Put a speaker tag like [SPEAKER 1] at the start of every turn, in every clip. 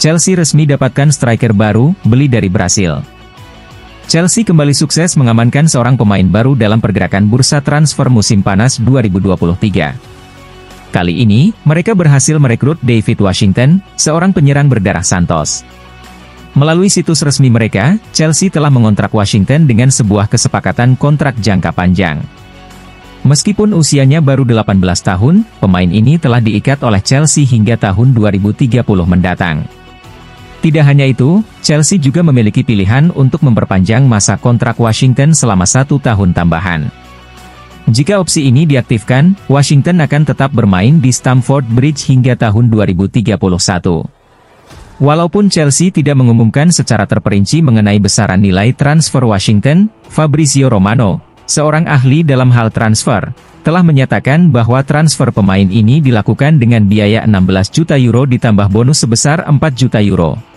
[SPEAKER 1] Chelsea resmi dapatkan striker baru, beli dari Brasil. Chelsea kembali sukses mengamankan seorang pemain baru dalam pergerakan bursa transfer musim panas 2023. Kali ini, mereka berhasil merekrut David Washington, seorang penyerang berdarah Santos. Melalui situs resmi mereka, Chelsea telah mengontrak Washington dengan sebuah kesepakatan kontrak jangka panjang. Meskipun usianya baru 18 tahun, pemain ini telah diikat oleh Chelsea hingga tahun 2030 mendatang. Tidak hanya itu, Chelsea juga memiliki pilihan untuk memperpanjang masa kontrak Washington selama 1 tahun tambahan. Jika opsi ini diaktifkan, Washington akan tetap bermain di Stamford Bridge hingga tahun 2031. Walaupun Chelsea tidak mengumumkan secara terperinci mengenai besaran nilai transfer Washington, Fabrizio Romano, seorang ahli dalam hal transfer, telah menyatakan bahwa transfer pemain ini dilakukan dengan biaya 16 juta euro ditambah bonus sebesar 4 juta euro.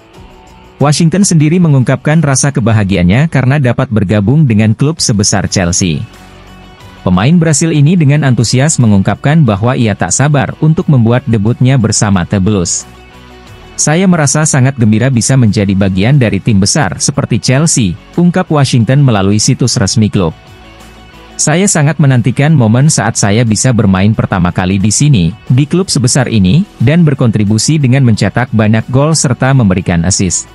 [SPEAKER 1] Washington sendiri mengungkapkan rasa kebahagiaannya karena dapat bergabung dengan klub sebesar Chelsea. Pemain Brasil ini dengan antusias mengungkapkan bahwa ia tak sabar untuk membuat debutnya bersama The Blues. Saya merasa sangat gembira bisa menjadi bagian dari tim besar seperti Chelsea, ungkap Washington melalui situs resmi klub. Saya sangat menantikan momen saat saya bisa bermain pertama kali di sini, di klub sebesar ini, dan berkontribusi dengan mencetak banyak gol serta memberikan assist.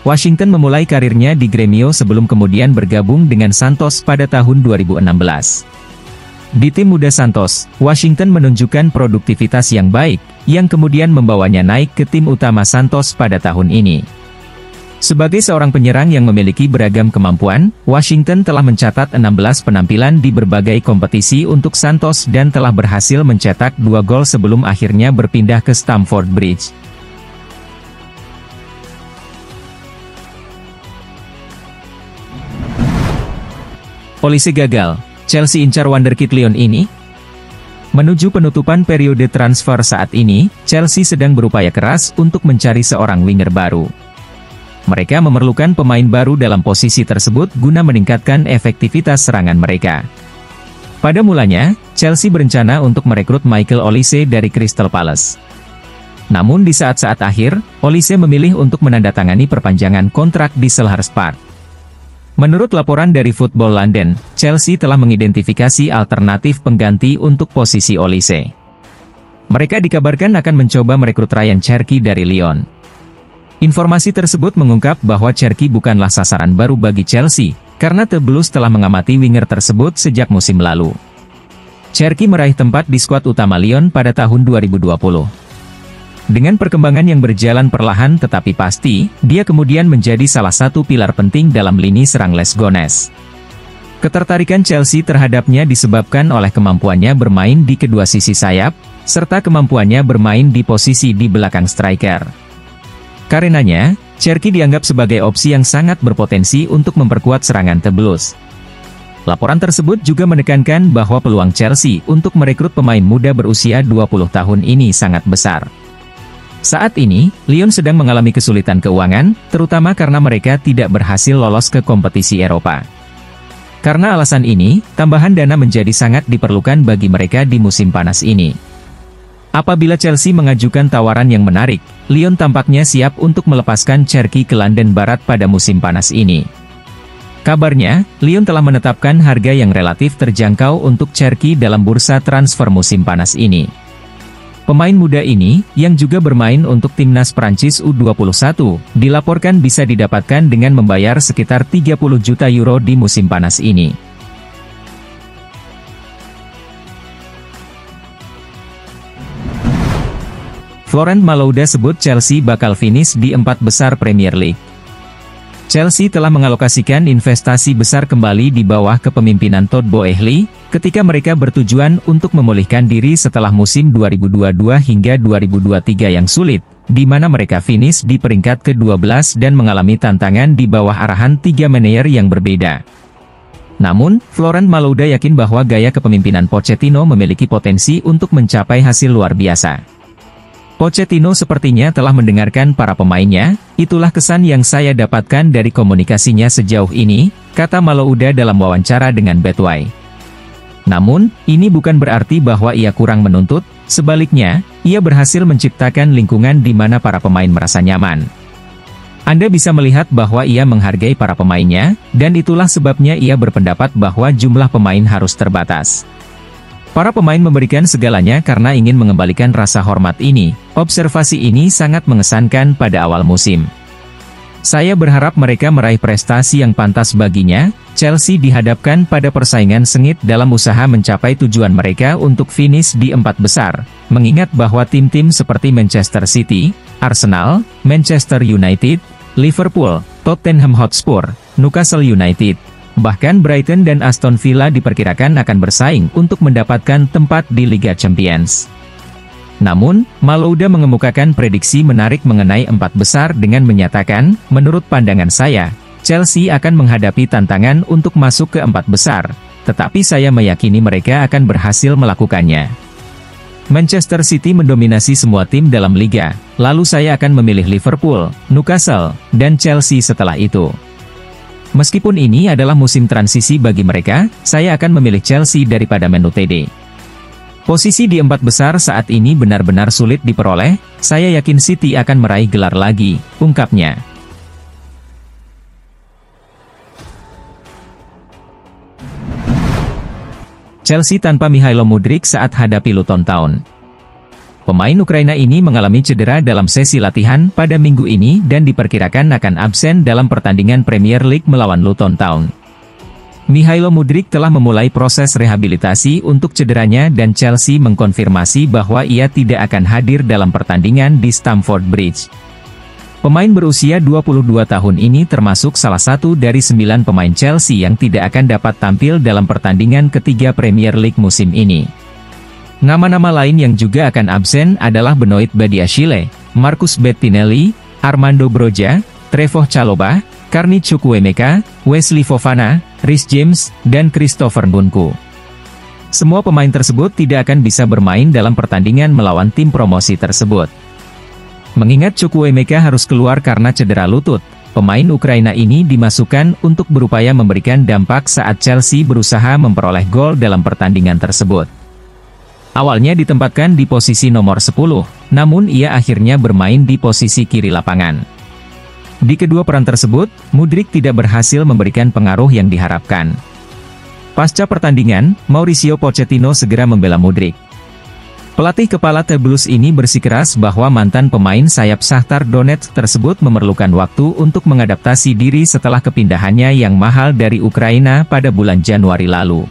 [SPEAKER 1] Washington memulai karirnya di Grêmio sebelum kemudian bergabung dengan Santos pada tahun 2016. Di tim muda Santos, Washington menunjukkan produktivitas yang baik, yang kemudian membawanya naik ke tim utama Santos pada tahun ini. Sebagai seorang penyerang yang memiliki beragam kemampuan, Washington telah mencatat 16 penampilan di berbagai kompetisi untuk Santos dan telah berhasil mencetak 2 gol sebelum akhirnya berpindah ke Stamford Bridge. Olise gagal, Chelsea incar wonderkid Lyon ini? Menuju penutupan periode transfer saat ini, Chelsea sedang berupaya keras untuk mencari seorang winger baru. Mereka memerlukan pemain baru dalam posisi tersebut guna meningkatkan efektivitas serangan mereka. Pada mulanya, Chelsea berencana untuk merekrut Michael Olise dari Crystal Palace. Namun di saat-saat akhir, Olise memilih untuk menandatangani perpanjangan kontrak di Selhurst Park. Menurut laporan dari Football London, Chelsea telah mengidentifikasi alternatif pengganti untuk posisi Olise. Mereka dikabarkan akan mencoba merekrut Ryan Cherki dari Lyon. Informasi tersebut mengungkap bahwa Cherki bukanlah sasaran baru bagi Chelsea, karena The Blues telah mengamati winger tersebut sejak musim lalu. Cherki meraih tempat di skuad utama Lyon pada tahun 2020. Dengan perkembangan yang berjalan perlahan tetapi pasti, dia kemudian menjadi salah satu pilar penting dalam lini serang Les Gones. Ketertarikan Chelsea terhadapnya disebabkan oleh kemampuannya bermain di kedua sisi sayap, serta kemampuannya bermain di posisi di belakang striker. Karenanya, Cherki dianggap sebagai opsi yang sangat berpotensi untuk memperkuat serangan The Blues. Laporan tersebut juga menekankan bahwa peluang Chelsea untuk merekrut pemain muda berusia 20 tahun ini sangat besar. Saat ini, Lyon sedang mengalami kesulitan keuangan, terutama karena mereka tidak berhasil lolos ke kompetisi Eropa. Karena alasan ini, tambahan dana menjadi sangat diperlukan bagi mereka di musim panas ini. Apabila Chelsea mengajukan tawaran yang menarik, Lyon tampaknya siap untuk melepaskan Cherki ke London Barat pada musim panas ini. Kabarnya, Lyon telah menetapkan harga yang relatif terjangkau untuk Cherki dalam bursa transfer musim panas ini. Pemain muda ini, yang juga bermain untuk timnas Prancis U21, dilaporkan bisa didapatkan dengan membayar sekitar 30 juta euro di musim panas ini. Florent Malouda sebut Chelsea bakal finish di 4 besar Premier League. Chelsea telah mengalokasikan investasi besar kembali di bawah kepemimpinan Todd Boehly, ketika mereka bertujuan untuk memulihkan diri setelah musim 2022 hingga 2023 yang sulit, di mana mereka finish di peringkat ke-12 dan mengalami tantangan di bawah arahan 3 manajer yang berbeda. Namun, Florent Malouda yakin bahwa gaya kepemimpinan Pochettino memiliki potensi untuk mencapai hasil luar biasa. Pochettino sepertinya telah mendengarkan para pemainnya, itulah kesan yang saya dapatkan dari komunikasinya sejauh ini, kata Malouda dalam wawancara dengan Betway. Namun, ini bukan berarti bahwa ia kurang menuntut, sebaliknya, ia berhasil menciptakan lingkungan di mana para pemain merasa nyaman. Anda bisa melihat bahwa ia menghargai para pemainnya, dan itulah sebabnya ia berpendapat bahwa jumlah pemain harus terbatas. Para pemain memberikan segalanya karena ingin mengembalikan rasa hormat ini. Observasi ini sangat mengesankan pada awal musim. Saya berharap mereka meraih prestasi yang pantas baginya. Chelsea dihadapkan pada persaingan sengit dalam usaha mencapai tujuan mereka untuk finish di 4 besar, mengingat bahwa tim-tim seperti Manchester City, Arsenal, Manchester United, Liverpool, Tottenham Hotspur, Newcastle United, bahkan Brighton dan Aston Villa diperkirakan akan bersaing untuk mendapatkan tempat di Liga Champions. Namun, Malouda mengemukakan prediksi menarik mengenai 4 besar dengan menyatakan, menurut pandangan saya, Chelsea akan menghadapi tantangan untuk masuk ke 4 besar, tetapi saya meyakini mereka akan berhasil melakukannya. Manchester City mendominasi semua tim dalam liga, lalu saya akan memilih Liverpool, Newcastle, dan Chelsea setelah itu. Meskipun ini adalah musim transisi bagi mereka, saya akan memilih Chelsea daripada Man United. Posisi di 4 besar saat ini benar-benar sulit diperoleh, saya yakin City akan meraih gelar lagi, ungkapnya. Chelsea tanpa Mikhailo Mudryk saat hadapi Luton Town. Pemain Ukraina ini mengalami cedera dalam sesi latihan pada minggu ini dan diperkirakan akan absen dalam pertandingan Premier League melawan Luton Town. Mikhailo Mudryk telah memulai proses rehabilitasi untuk cederanya dan Chelsea mengkonfirmasi bahwa ia tidak akan hadir dalam pertandingan di Stamford Bridge. Pemain berusia 22 tahun ini termasuk salah satu dari 9 pemain Chelsea yang tidak akan dapat tampil dalam pertandingan ketiga Premier League musim ini. Nama-nama lain yang juga akan absen adalah Benoit Badiashile, Marcus Bettinelli, Armando Broja, Trevoh Chalobah, Carney Chukwuemeka, Wesley Fofana, Reece James, dan Christopher Nkunku. Semua pemain tersebut tidak akan bisa bermain dalam pertandingan melawan tim promosi tersebut. Mengingat Chukwuemeka harus keluar karena cedera lutut, pemain Ukraina ini dimasukkan untuk berupaya memberikan dampak saat Chelsea berusaha memperoleh gol dalam pertandingan tersebut. Awalnya ditempatkan di posisi nomor 10, namun ia akhirnya bermain di posisi kiri lapangan. Di kedua peran tersebut, Mudryk tidak berhasil memberikan pengaruh yang diharapkan. Pasca pertandingan, Mauricio Pochettino segera membela Mudryk. Pelatih kepala The Blues ini bersikeras bahwa mantan pemain sayap Shakhtar Donetsk tersebut memerlukan waktu untuk mengadaptasi diri setelah kepindahannya yang mahal dari Ukraina pada bulan Januari lalu.